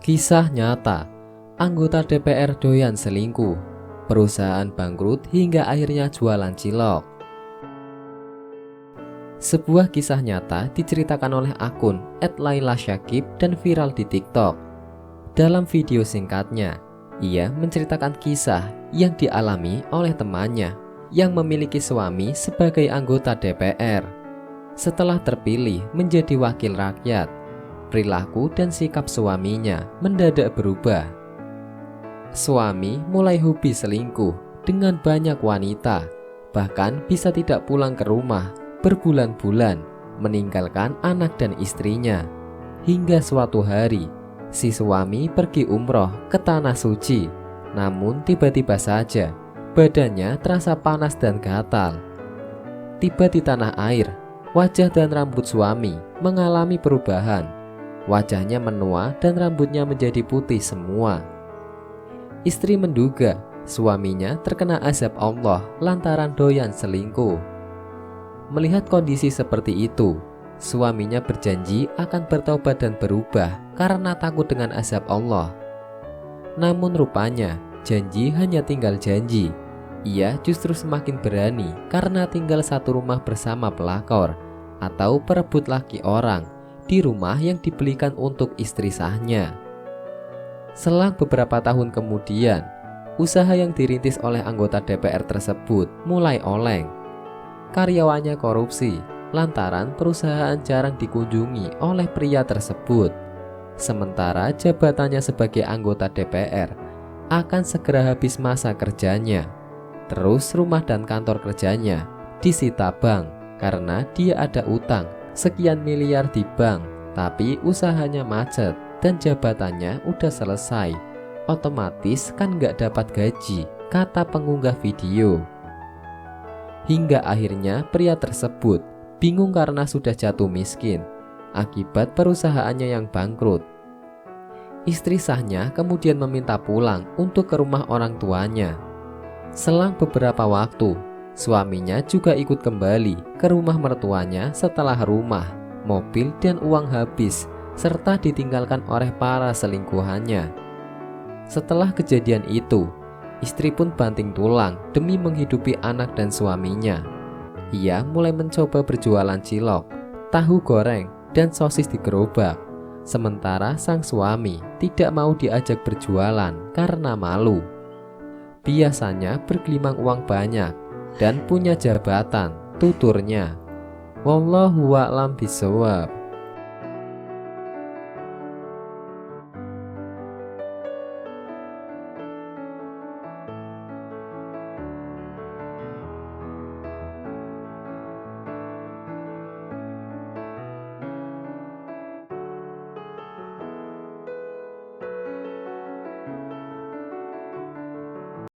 Kisah nyata, anggota DPR doyan selingkuh, perusahaan bangkrut hingga akhirnya jualan cilok. Sebuah kisah nyata diceritakan oleh akun @lailasyakib dan viral di TikTok. Dalam video singkatnya, ia menceritakan kisah yang dialami oleh temannya yang memiliki suami sebagai anggota DPR. Setelah terpilih menjadi wakil rakyat, perilaku dan sikap suaminya mendadak berubah. Suami mulai hobi selingkuh dengan banyak wanita, bahkan bisa tidak pulang ke rumah berbulan-bulan, meninggalkan anak dan istrinya. Hingga suatu hari, si suami pergi umroh ke Tanah Suci, namun tiba-tiba saja badannya terasa panas dan gatal. Tiba di tanah air, wajah dan rambut suami mengalami perubahan. Wajahnya menua dan rambutnya menjadi putih semua. Istri menduga suaminya terkena azab Allah lantaran doyan selingkuh. Melihat kondisi seperti itu, suaminya berjanji akan bertobat dan berubah karena takut dengan azab Allah. Namun rupanya janji hanya tinggal janji. Ia justru semakin berani karena tinggal satu rumah bersama pelakor atau perebut laki orang di rumah yang dibelikan untuk istri sahnya. Selang beberapa tahun kemudian, usaha yang dirintis oleh anggota DPR tersebut mulai oleng. Karyawannya korupsi lantaran perusahaan jarang dikunjungi oleh pria tersebut. Sementara jabatannya sebagai anggota DPR akan segera habis masa kerjanya. Terus rumah dan kantor kerjanya disita bank karena dia ada utang sekian miliar di bank, tapi usahanya macet dan jabatannya udah selesai. Otomatis kan nggak dapat gaji, kata pengunggah video. Hingga akhirnya pria tersebut bingung karena sudah jatuh miskin akibat perusahaannya yang bangkrut. Istri sahnya kemudian meminta pulang untuk ke rumah orang tuanya. Selang beberapa waktu, suaminya juga ikut kembali ke rumah mertuanya setelah rumah, mobil, dan uang habis, serta ditinggalkan oleh para selingkuhannya. Setelah kejadian itu, istri pun banting tulang demi menghidupi anak dan suaminya. Ia mulai mencoba berjualan cilok, tahu goreng, dan sosis di gerobak. Sementara sang suami tidak mau diajak berjualan karena malu. Biasanya bergelimang uang banyak dan punya jabatan, tuturnya. Wallahu a'lam bishawab.